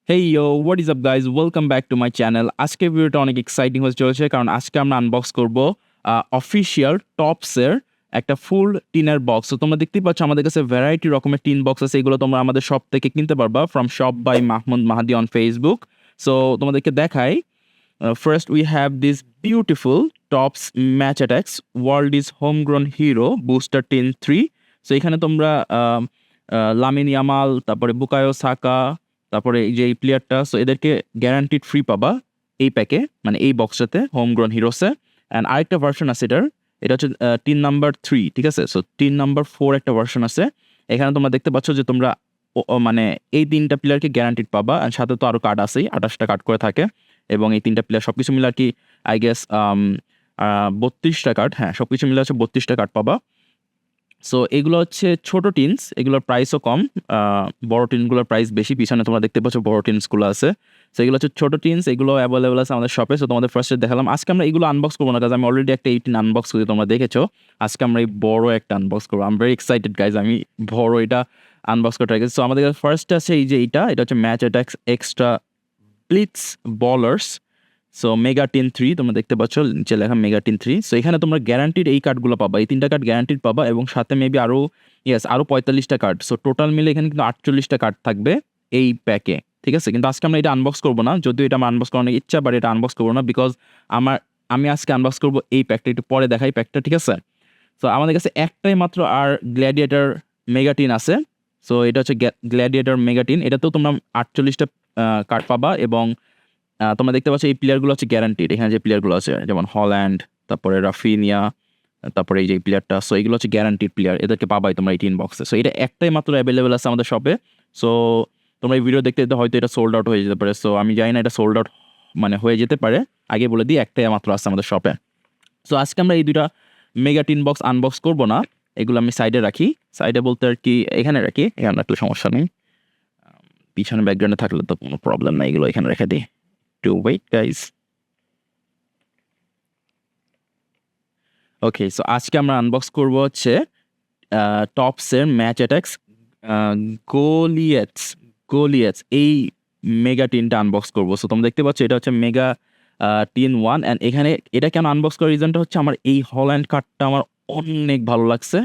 Hey yo, what is up guys? Welcome back to my channel. আজকের ভিডিওটা অনেক exciting হতে চলেছে কারণ আজকে আমরা আনবক্স করব অফিশিয়াল টপসের একটা ফুল টিনের বক্স। তো তোমরা দেখতেই পাচ্ছ আমাদের কাছে ভ্যারাইটি রকমের টিন বক্স আছে, এগুলো তোমরা আমাদের শপ থেকে কিনতে পারবা from shop by Mahmud Mahadi on Facebook. So তোমাদেরকে দেখাই, first we have this beautiful Topps Match Attax world is homegrown hero booster tin 3। So এখানে তোমরা লামিন ইয়ামাল, তারপরে বুকায়ো সাকা, তারপরে এই যে এই প্লেয়ারটা, সো এদেরকে গ্যারান্টিড ফ্রি পাবা এই প্যাকে, মানে এই বক্সটাতে হোমগ্রোন হিরোসে। অ্যান্ড আরেকটা ভার্সন আছে এটা হচ্ছে টিন নাম্বার 3, ঠিক আছে? সো টিন নাম্বার 4 একটা ভার্সন আছে। এখানে তোমরা দেখতে পাচ্ছ যে তোমরা মানে এই 3টা প্লেয়ারকে গ্যারান্টিড পাবা। অ্যান্ড সাথে তো আরও কার্ড আছেই, 28টা কার্ড করে থাকে। এবং এই 3টা প্লেয়ার সব কিছু মিলে আর কি আই গেস 32টা কার্ড, হ্যাঁ সব কিছু মিলে হচ্ছে 32টা কার্ড পাবা। সো এগুলো হচ্ছে ছোট টিনস, এগুলোর প্রাইসও কম, বড় টিনগুলোর প্রাইস বেশি। পিছনে তোমরা দেখতে পাচ্ছ বড় টিনসগুলো আছে। সো এগুলো হচ্ছে ছোট টিনস, এগুলো অ্যাভেলেবেল আছে আমাদের শপে। সো তোমাদের ফার্স্টে দেখালাম। আজকে আমরা এগুলো আনবক্স করবো না, কাজ আমি অলরেডি একটা 18 আনবক্স করি, তোমরা দেখেছো। আজকে আমরা এই বড় একটা আনবক্স করবো। I am very excited guys, আমি বড় এটা আনবক্স করতে গেছি। সো আমাদের ফার্স্ট আছে এই যে এটা হচ্ছে match Attax extra blitz bowlers. So mega tin 3 তোমরা দেখতে পাচ্ছ নিচে লেখা মেগা টিন 3। সো এখানে তোমরা গ্যারান্টিড এই কার্ডগুলো পাবা, এই 3টা কার্ড গ্যারান্টিড পাবা এবং সাথে মেবি আরও আরও 45টা কার্ড। সো টোটাল মিলে এখানে কিন্তু 48টা কার্ড থাকবে এই প্যাকে, ঠিক আছে? কিন্তু আজকে আমরা এটা আনবক্স করবো না, যদিও এটা আমার আনবক্স করার ইচ্ছা, বাট এটা আনবক্স করবো না বিকজ আমি আজকে আনবক্স করবো এই প্যাকটা। একটু পরে দেখাই প্যাকটা, ঠিক আছে? সো আমাদের কাছে একটাই মাত্র আর গ্ল্যাডিয়েটার মেগাটিন আছে। সো এটা হচ্ছে গ্ল্যাডিয়েটার মেগাটিন, এটাতেও তোমরা 48টা কার্ড পাবা। এবং তোমরা দেখতে পাচ্ছ এই প্লেয়ারগুলো হচ্ছে গ্যারান্টিড। এখানে যে প্লেয়ারগুলো আছে যেমন হল্যান্ড, তারপরে রাফিনিয়া, তারপরে এই যে প্লেয়ারটা, সো এগুলো হচ্ছে গ্যারান্টিড প্লেয়ার, এদেরকে পাবাই তোমরা এই টিন বক্সে। সো এটা একটাই মাত্র অ্যাভেলেবেল আছে আমাদের শপে। সো তোমরা এই ভিডিও দেখতে দেখতে হয়তো এটা সোল্ড আউট হয়ে যেতে পারে। সো আমি জানি না এটা সোল্ড আউট মানে হয়ে যেতে পারে, আগে বলে দিই একটাই মাত্র আছে আমাদের শপে। সো আজকে আমরা এই দুইটা মেগা টিন বক্স আনবক্স করবো না, এগুলো আমি সাইডে রাখি। সাইডে বলতে আর কি এখানে রাখি, এখানে রাখলে সমস্যা নেই, পিছনে ব্যাকগ্রাউন্ডে থাকলে তো কোনো প্রবলেম নাই, এগুলো এখানে রেখে দিই। To wait guys. Okay, so আজকে আমরা আনবক্স করব হচ্ছে টপসের ম্যাচ অ্যাটাক্স গোলিয়েটস এই মেগা টিনটা আনবক্স করবো। সো তোমরা দেখতে পাচ্ছ এটা হচ্ছে মেগা টিন 1। অ্যান্ড এখানে এটা কেন আনবক্স করার রিজনটা হচ্ছে আমার এই হল্যান্ড কার্ডটা আমার অনেক ভালো লাগছে।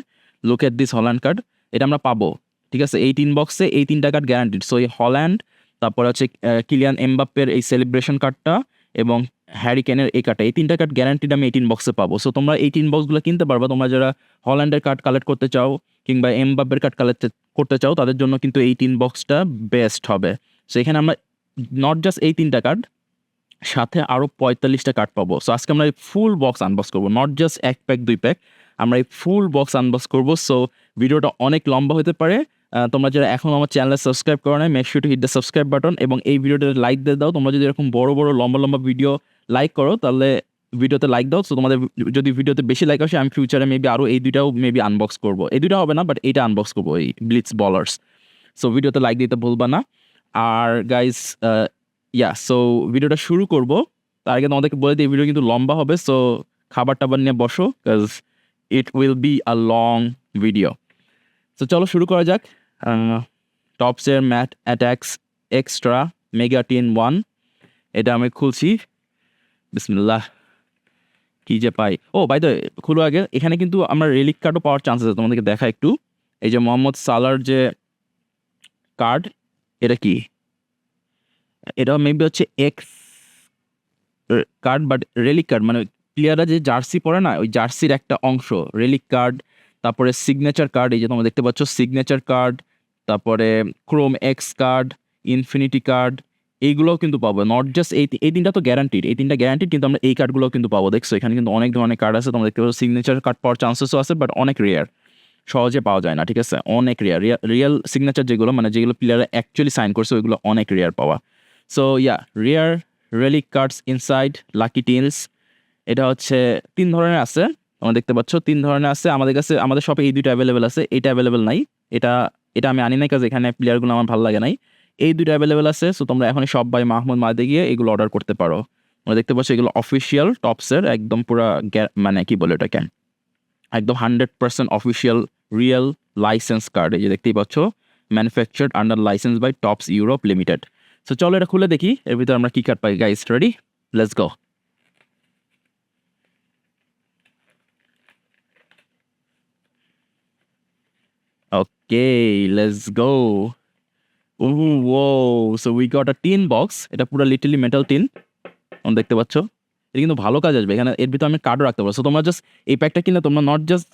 Look at this Holland card, এটা আমরা পাবো, ঠিক আছে? এই টিন বক্সে এই 3টা কার্ড গ্যারান্টিড। সো এই হল্যান্ড, তারপরে হচ্ছে কিলিয়ান এমবাপ্পের এই সেলিব্রেশন কার্ডটা এবং হ্যারি কেনের এই কার্ডটা, এই 3টা কার্ড গ্যারান্টিড আমি এই টিন বক্সে পাবো। সো তোমরা এই টিন বক্সগুলো কিনতে পারবা, তোমরা যারা হল্যান্ডের কার্ড কালেক্ট করতে চাও কিংবা এমবাপ্পের কার্ড কালেক্ট করতে চাও তাদের জন্য কিন্তু এই টিন বক্সটা বেস্ট হবে। সো এখানে আমরা নট জাস্ট এই 3টা কার্ড, সাথে আরও 45টা কার্ড পাবো। সো আজকে আমরা এই ফুল বক্স আনবক্স করবো, নট জাস্ট 1 প্যাক 2 প্যাক, আমরা এই ফুল বক্স আনবক্স করবো। সো ভিডিওটা অনেক লম্বা হতে পারে। তোমরা যারা এখন আমার চ্যানেলে সাবস্ক্রাইব করো না, make sure to hit the subscribe button এবং এই ভিডিওটাতে লাইক দিয়ে দাও। তোমরা যদি এরকম বড় বড় লম্বা ভিডিও লাইক করো তাহলে ভিডিওতে লাইক দাও। সো তোমাদের যদি ভিডিওতে বেশি লাইক আসে আমি ফিউচারে মেবি আরও এই দুইটাও মেবি আনবক্স করবো। এই দুইটা হবে না, বাট এইটা আনবক্স করবো, এই ব্লিটজ বলার্স। সো ভিডিওতে লাইক দিতে ভুলবা না। আর গাইস সো ভিডিওটা শুরু করবো তার আগে তোমাদেরকে বলে দিই এই ভিডিও কিন্তু লম্বা হবে। সো খাবার টাবার নিয়ে বসো, because it will be a long video. So চলো শুরু করা যাক। টপসের Match Attax extra mega tin 1, এটা আমি খুলছি। বিসমিল্লাহ, কি যে পাই। ও বাই দ্য ওয়ে, খুলো আগে, এখানে কিন্তু আমরা রেলিক কার্ডও পাওয়ার চান্স আছে, তোমাদেরকে দেখা একটু। এই যে মোহাম্মদ সালার যে কার্ড, এটা কি, এটা মেবি হচ্ছে x card, but relic card মানে প্লেয়াররা যে জার্সি পরে না, ওই জার্সির একটা অংশ রেলিক কার্ড। তারপরে সিগনেচার কার্ড, এই যে তোমরা দেখতে পাচ্ছ সিগনেচার কার্ড, তারপরে Chrome x card, infinity card, এইগুলোও কিন্তু পাবো। নট জাস্ট এই 3টা তো গ্যারান্টিড, এই 3টা গ্যারান্টিড, কিন্তু আমরা এই কার্ডগুলোও কিন্তু পাবো। দেখছো এখানে কিন্তু অনেক ধরনের কার্ড আছে, তোমরা দেখতে পাচ্ছ সিগনেচার কার্ড পাওয়ার চান্সেসও আছে, বাট অনেক রেয়ার, সহজে পাওয়া যায় না, ঠিক আছে? অনেক রেয়ার, রিয়েল সিগনেচার যেগুলো মানে যেগুলো প্লেয়াররা অ্যাকচুয়ালি সাইন করছে ওইগুলো অনেক রেয়ার পাওয়া। So rare relic cards inside lucky tills. এটা হচ্ছে 3 ধরনের আছে, তোমরা দেখতে পাচ্ছ 3 ধরনের আছে আমাদের কাছে। আমাদের শপে এই 2টা অ্যাভেলেবেল আছে, এটা অ্যাভেলেবেল নাই। এটা আমি আনি নাই কাজ এখানে প্লেয়ারগুলো আমার ভালো লাগে নাই। এই 2টা অ্যাভেলেবেল আছে। সো তোমরা এখনই শপ বাই মাহমুদ মাহাদি গিয়ে এগুলো অর্ডার করতে পারো। তোমরা দেখতে পাচ্ছ এগুলো অফিসিয়াল টপসের একদম পুরা মানে কি বলে এটাকে, একদম 100% অফিসিয়াল রিয়েল লাইসেন্স কার্ড। এই যে দেখতেই পাচ্ছ, manufactured under licence by Topps Europe limited. So চলো এটা খুলে দেখি এর ভিতরে আমরা কি কার্ড পাই। Guys ready, let's go. Okay, let's go. So we got a tin box, এটা পুরো লিটারলি মেটাল টিন, তোমরা দেখতে পাচ্ছ। এটা কিন্তু ভালো কাজ আসবে, এখানে এর ভিতরে আমি কার্ডও রাখতে পারবো। সো তোমরা জাস্ট এই প্যাকটা কিনলে তোমরা নট জাস্ট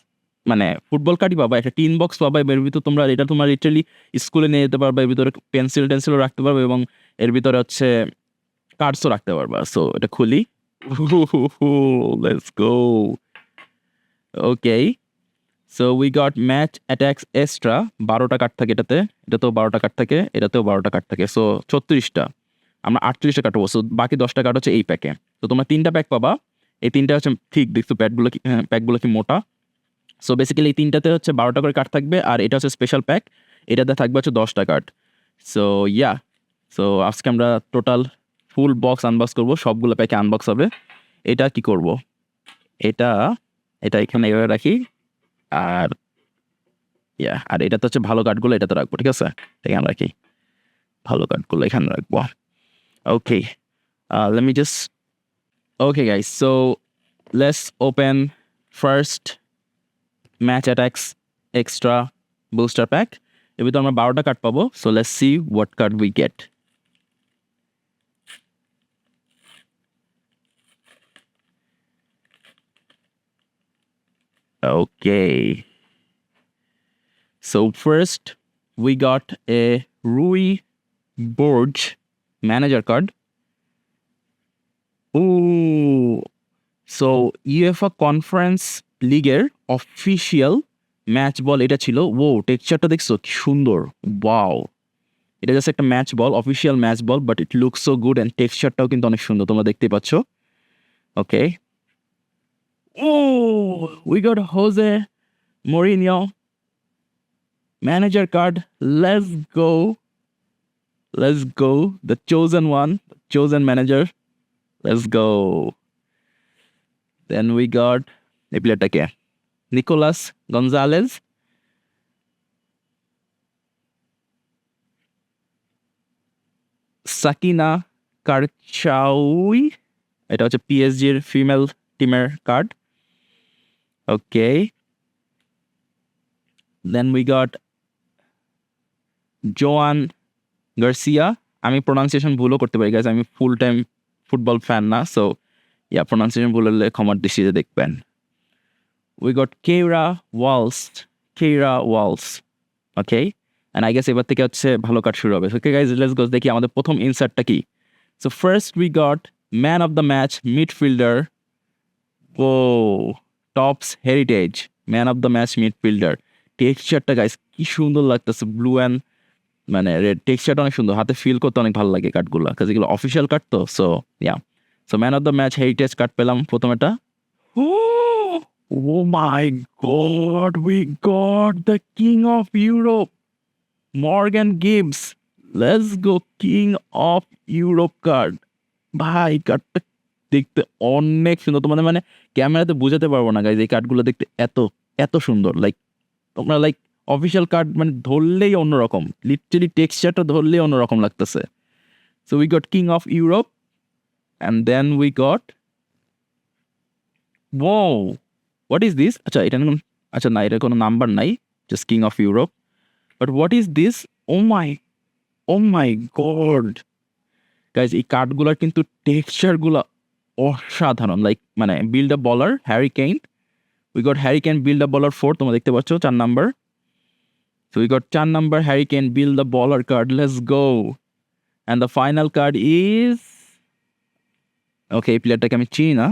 মানে ফুটবল কার্ডই পাবা, একটা টিন বক্স পাবা, এর ভিতরে তোমরা এটা তোমার লিটারলি স্কুলে নিয়ে যেতে পারবা, এর ভিতরে পেন্সিল টেন্সিলও রাখতে পারবে এবং এর ভিতরে হচ্ছে কার্ডসও রাখতে পারবা। সো এটা খুলি, let's go. Okay, so we got Match Attax extra, 12টা কার্ড থাকে এটাতে, এটাতেও 12টা কার্ড থাকে, এটাতেও 12টা কার্ড থাকে, সো 36টা। আমরা 38টা কার্ড পাবো, সো বাকি 10টা কার্ড হচ্ছে এই প্যাকে। তো তোমরা 3টা প্যাক পাবা, এই 3টা হচ্ছে ঠিক দেখছো প্যাকগুলো কি, প্যাকগুলো কি মোটা। সো বেসিক্যালি এই 3টাতে হচ্ছে 12টা করে কার্ড থাকবে, আর এটা হচ্ছে স্পেশাল প্যাক, এটাতে থাকবে হচ্ছে 10টা কার্ড। সো ইয়া, সো আজকে আমরা টোটাল ফুল বক্স আনবক্স করবো, সবগুলো প্যাকে আনবক্স হবে। এটা কি করব, এটা এটা এখানে এভাবে রাখি, আর আর এটা তো হচ্ছে ভালো কার্ডগুলো এটাতে রাখবো, ঠিক আছে, এখানে রাখি, ভালো কার্ডগুলো এখানে রাখবো। ওকে, let me just okay guys, so let's open first match attacks extra booster pack. এর ভিতরে আমরা 12টা কার্ড পাবো, so let's see what card we get. Okay, so first we got a Rui Borge manager card. Ooh, so UEFA conference লিগের official match বল এটা ছিল। টেক্সচারটা দেখছো কি সুন্দর, ওয়াও। এটা জাস্ট একটা match ball, official match ball, but it looks so good and টেক্সচারটাও কিন্তু অনেক সুন্দর, তোমরা দেখতেই পাচ্ছ। Okay, we got José Mourinho manager card, let's go, let's go, the chosen one, chosen manager, let's go. Then we got এই প্লেয়ারটাকে, Nicolas Gonzalez, Sakina Karchaoui, এটা হচ্ছে পিএসজির ফিমেল টিমের card. Okay, then we got Joan Garcia, আমি pronunciation ভুলও করতে পারি গাইজ, আমি ফুল টাইম ফুটবল ফ্যান না, সো প্রোনাউন্সিয়েশন ভুল হলে ক্ষমার দৃষ্টিতে দেখবেন। We got Keira Walsh, Keira Walsh, okay, and I guess এবার থেকে হচ্ছে ভালো কার্ড শুরু হবে। ওকে গাইজ, লেটস গো, দেখি আমাদের প্রথম ইনসার্টটা কি। So first we got man of the match midfielder, Topps heritage man of the match midfielder. টেক্সচারটা গাইজ কি সুন্দর লাগতেছে, ব্লু অ্যান্ড মানে রেড, টেক্সচারটা অনেক সুন্দর, হাতে ফিল করতে অনেক ভালো লাগে কার্ডগুলো, কাজ এগুলো অফিসিয়াল কার্ড তো। So so man of the match heritage card পেলাম প্রথম এটা। Oh my God, we got the King of Europe, Morgan Gibbs. Let's go, King of Europe card. ভাই কার্ডটা দেখতে অনেক সুন্দর, তোমাদের মানে ক্যামেরাতে বোঝাতে পারবো না গাইজ, এই কার্ডগুলো দেখতে এত এত সুন্দর। লাইক তোমরা লাইক অফিসিয়াল কার্ড মানে ধরলেই অন্যরকম, লিটারালি টেক্সচারটা ধরলেই অন্যরকম লাগতেছে। So we got king of Europe and then we got what is this, আচ্ছা এটা আচ্ছা না, এটা কোনো নাম্বার নাই, just king of Europe, but what is this, oh my God guys, এই কার্ডগুলোর কিন্তু টেক্সচারগুলো অসাধারণ। লাইক মানে build a baller Harry Kane, we got Harry Kane build a baller 4, তোমরা দেখতে পাচ্ছ 4 number. So we got 4 number Harry Kane build a baller card, let's go. And the final card is, okay এই প্লেয়ারটাকে আমি চিনি না,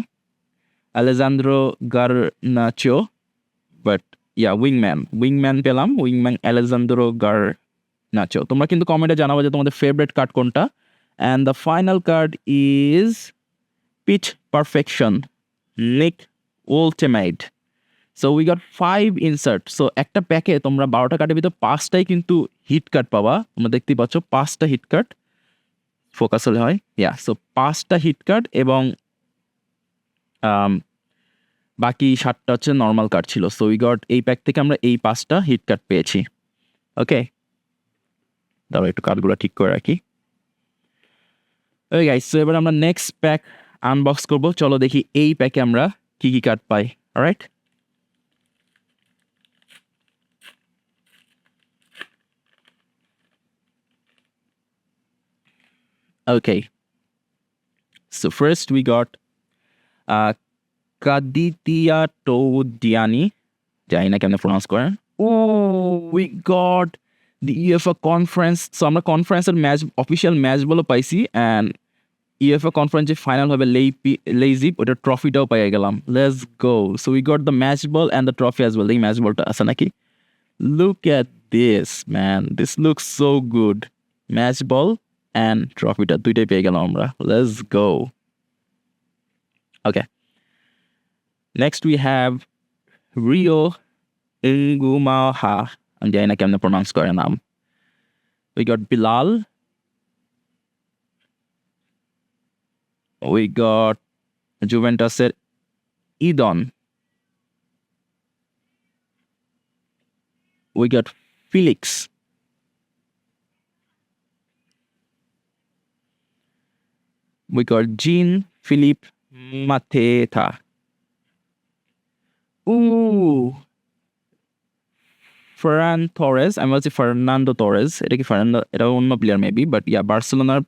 Alejandro Garnacho, but উইংম্যান পেলাম, উইংম্যান Alejandro Garnacho. তোমরা কিন্তু কমেন্টে জানাবো যে তোমাদের ফেভারিট কার্ড কোনটা। And the final card is pitch perfection Nick Woltemade. So we got 5 insert. So একটা প্যাকে তোমরা 12টা কার্ডের ভিতর 5টাই কিন্তু হিট কার্ড পাবা, তোমরা দেখতেই পাচ্ছ 5টা হিট কার্ড, ফোকাস হলে হয়, সো 5টা হিট কার্ড এবং বাকি 7টা হচ্ছে নর্মাল কার্ড ছিল। সো উই গট এই প্যাক থেকে আমরা এই 5টা হিট কার্ড পেয়েছি। ওকে, দাঁড়াও একটু কার্ডগুলো ঠিক করে রাখি। ওকে গাইস, সো এবার আমরা নেক্সট প্যাক আনবক্স করব। চলো দেখি এই প্যাকে আমরা কি কি কার্ড পাই। Alright, okay, so first we got Kadidiatou Diani, জানি না কেমন প্রোনাউন্স করেন। Oh we got the UEFA Conference. সো আমরা কনফারেন্সের ম্যাচ, অফিসিয়াল ম্যাচ বলে পাইছি, অ্যান্ড ইউএফএ কনফারেন্স যে ফাইনাল হবে লেইজিপ, ওটার ট্রফিটাও পাইয়া গেলাম। Let's go. So we got the match ball and the trophy as well. এই ম্যাচ বলটা আছে নাকি? Look at this man, this look so good. Match ball and ট্রফিটা দুইটাই পেয়ে গেলাম আমরা। Let's go. Okay, next we have Rio Ngumoha, আমি জানি না কেমনে প্রোনাউন্স করে নাম। We got Bilal, we got জুভেন্টাসের Edon, we got Felix, we got Jean Philippe Mateta. Ooh, Ferran Torres, আমি বলছি ফার্নান্দো তোরেস, এটা কি ফার্নান্দো, এটা অন্য প্লেয়ার মেবি, বাট ইয়া বার্সেলোনার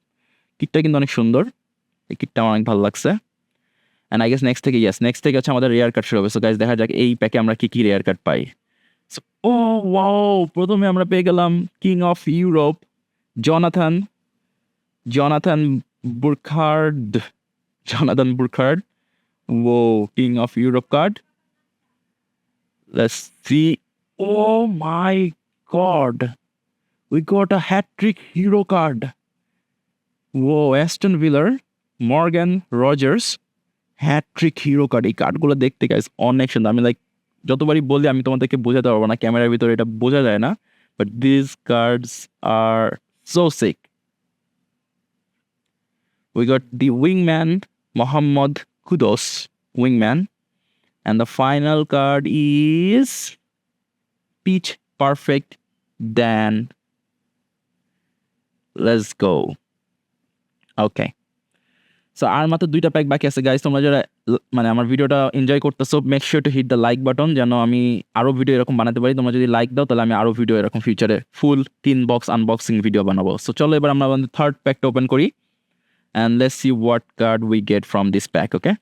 কিটটা কিন্তু অনেক সুন্দর। এই কিটটা আমার অনেক ভালো লাগছে। অ্যান্ড আই গেস নেক্সট থেকে হচ্ছে আমাদের রেয়ার কার্ড শুরু হবে। সো গাইস, দেখা যাক এই প্যাকে আমরা কি কি রেয়ার কার্ড পাই। ও ওয়াও, প্রথমে আমরা পেয়ে গেলাম king of Europe Jonathan Burkardt, whoa, king of Europe card. Let's see. Oh my god, we got a hat-trick hero card. Whoa, Aston Villa, Morgan Rogers, hat-trick hero card. এই কার্ডগুলো দেখতে guys অনেক সুন্দর। আমি লাইক যতবারই বলি আমি তোমাদেরকে বোঝাতে পারবো না, ক্যামেরার ভিতরে এটা বোঝা যায় না, but this cards are so sick. We got the wingman Mohammad Kudos, wingman, and the final card is Pitch Perfect Dan. Let's go. Okay. So আর মাত্র দুইটা প্যাক বাকি আছে গাইস। তোমরা যারা মানে আমার ভিডিওটা এনজয় করতেছো, make sure to hit the like button, যেন আমি আরও ভিডিও এরকম বানাতে পারি। তোমরা যদি লাইক দাও তাহলে আমি আরও ভিডিও এরকম ফিউচারে ফুল 3 বক্স আনবক্সিং ভিডিও বানাবো। সো চলো এবার আমরা আমাদের থার্ড প্যাকটা ওপেন করি, and let's see what card we get from this pack. Okay,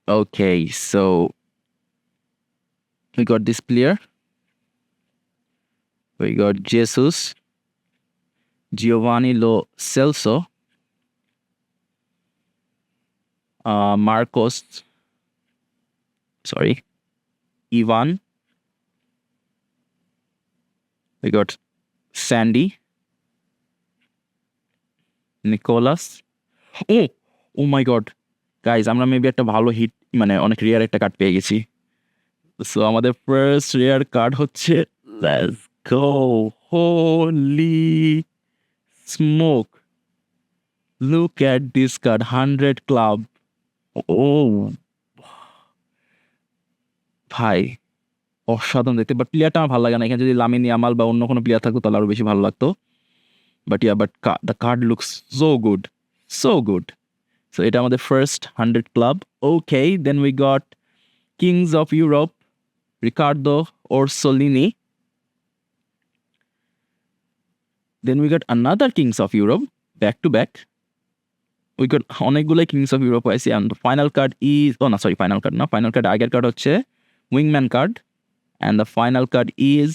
okay, so we got this player, we got Jesus, Giovanni Lo Celso, Marcos, sorry, Ivan, we got Sandy, Nicolas. Oh my god, guys, আমরা maybe একটা ভালো hit, মানে অনেক rare একটা card পেয়ে গেছি। So আমাদের first rare card হচ্ছে, let's go, holy smoke, look at this card, 100 club. ও ভাই, অসাধারণ দেখতে, বাট প্লেয়ারটা আমার ভালো লাগে না। এখানে যদি লামিন ইয়ামাল বা অন্য কোনো প্লেয়ার থাকতো তাহলে আরও বেশি ভালো লাগতো। But the card looks so good, so good. So এটা আমাদের first 100 club. Okay, then we got kings of Europe, Ricardo Orsolini. Then we got another Kings of Europe, back to back. We got অনেকগুলো Kings of Europe পাইছি, and the final card is, oh no, sorry, final card না, final card আগের card হচ্ছে Wingman card, and the final card is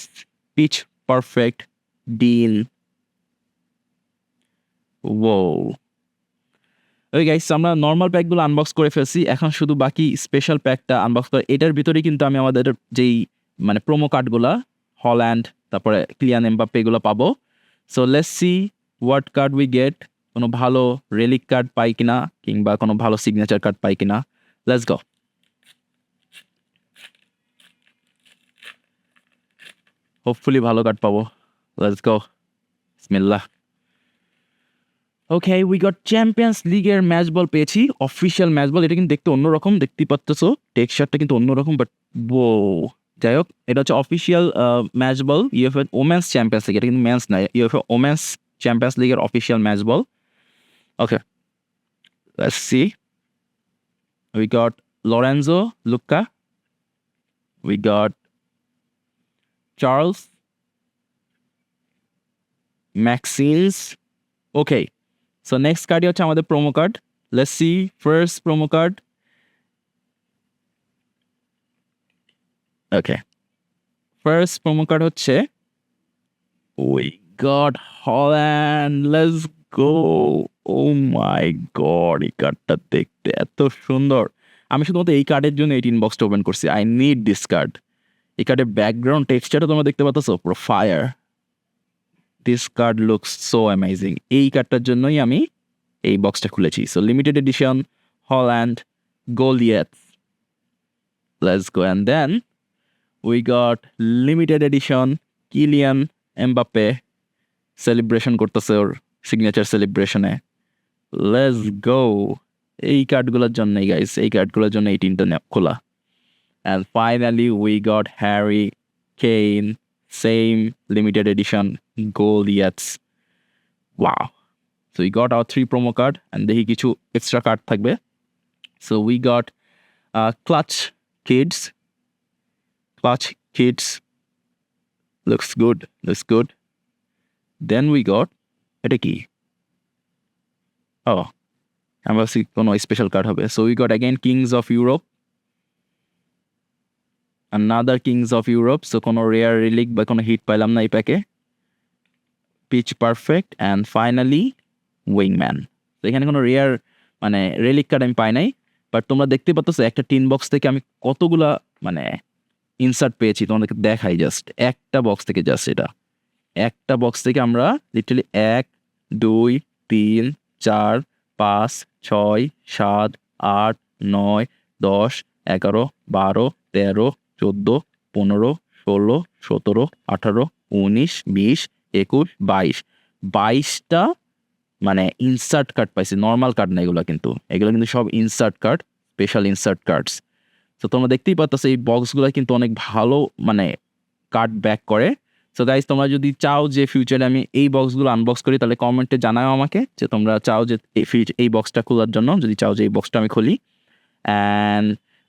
Pitch Perfect Dean. Whoa. ওই guys, আমরা normal প্যাকগুলো unbox করে ফেলছি, এখন শুধু বাকি স্পেশাল প্যাকটা আনবক্স করে। এটার ভিতরে কিন্তু আমি আমাদের যেই মানে প্রোমো কার্ডগুলা, হল্যান্ড, তারপরে ক্লিয়ান এমবাপ্পে, এগুলো পাবো। So let's see what card we get, কোনো ভালো রেলিক কার্ড পাই কিনা, কিংবা কোনো ভালো সিগনেচার কার্ড পাই কিনা। Let's go. হোপফুলি ভালো কার্ড পাবো। লেটস গো, বিসমিল্লাহ। ওকে, উই গট চ্যাম্পিয়ন্স লিগের ম্যাচ বল পেয়েছি, অফিসিয়াল ম্যাচ বল। এটা কিন্তু দেখতে অন্যরকম, দেখতেই পাচ্ছ, টেক্সচারটা কিন্তু অন্যরকম, বাট ও যাই হোক, এটা হচ্ছে অফিসিয়াল ম্যাচ বল ইউএফএ ওমেন্স চ্যাম্পিয়ন্স লিগ, এটা কিন্তু মেন্স নাই, ইউএফএ ওমেন্স চ্যাম্পিয়ন্স লিগের official match ball. Okay, let's see, we got Lorenzo Luca, we got Charles Maxines. Okay, so next card হচ্ছে আমাদের promo card. Let's see first promo card. Okay, first promo card হচ্ছে we got Holland. Let's go. Oh my god, এই কার্ডটা দেখতে এত সুন্দর। আমি শুধুমাত্র এই কার্ডের জন্য 18 বক্সটা ওপেন করছি। I need this card. এই কার্ডের ব্যাকগ্রাউন্ড টেক্সচারটা তোমরা দেখতে পাচ্ছ, পুরো fire. This card looks so amazing. এই কার্ডটার জন্যই আমি এই বক্সটা খুলেছি। So limited edition Haaland Goliath. Let's go. And then we got limited edition Kylian Mbappé, celebration করতেছে ওর সিগনেচার সেলিব্রেশনে। Let's go. এই কার্ডগুলোর জন্যই গাইস, এই কার্ডগুলোর জন্য এই টিমটা খোলা। And finally, we got Harry Kane, same limited edition Goliaths. Wow. So we got our 3 promo card and দেখি কিছু extra card থাকবে. So we got Clutch Kids. Clutch Kids. Looks good. Looks good. Then we got এটা কি? Oh, I'm ভাবছি কোনো special card হবে। So we got again Kings of Europe. Another Kings of Europe. So কোনো rare relic বা কোনো hit পাইলাম না এই প্যাকে। পিচ পারফেক্ট অ্যান্ড ফাইনালি উইংম্যান। তো এখানে কোনো রেয়ার মানে রিলিক কার্ড আমি পাই নাই, বাট তোমরা দেখতে পাচ্ছ একটা টিন বক্স থেকে আমি কতগুলা মানে ইনসার্ট পেয়েছি তোমাদেরকে দেখাই। জাস্ট একটা বক্স থেকে, জাস্ট এটা একটা বক্স থেকে আমরা লিটারালি 1 2 3 4 5 6 7 8 9 10 11 12 13 14 15 16 17 18 19 20 21 22 22টা মানে ইনসার্ট কার্ড পাইছি। নর্মাল কার্ড না এগুলো, কিন্তু এগুলো কিন্তু সব insert card, special insert cards. তো তোমরা দেখতেই পাচ্ছ এই বক্সগুলো কিন্তু অনেক ভালো মানে কার্ড ব্যাক করে। সো গাইজ, তোমরা যদি চাও যে ফিউচারে আমি এই বক্সগুলো আনবক্স করি, তাহলে কমেন্টে জানাও আমাকে যে তোমরা চাও যে এই বক্সটা খোলার জন্য, যদি চাও যে এই বক্সটা আমি খুলি। অ্যান্ড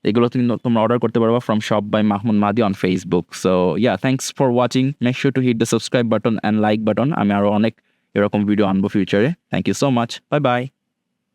এগুলো তোমরা অর্ডার করতে পারবা from shop by Mahmud Mahdi on Facebook. So yeah, thanks for watching. Make sure to hit the subscribe button and like button. আমি আরও অনেক এরকম ভিডিও আনবো ফিউচারে। Thank you so much. Bye by.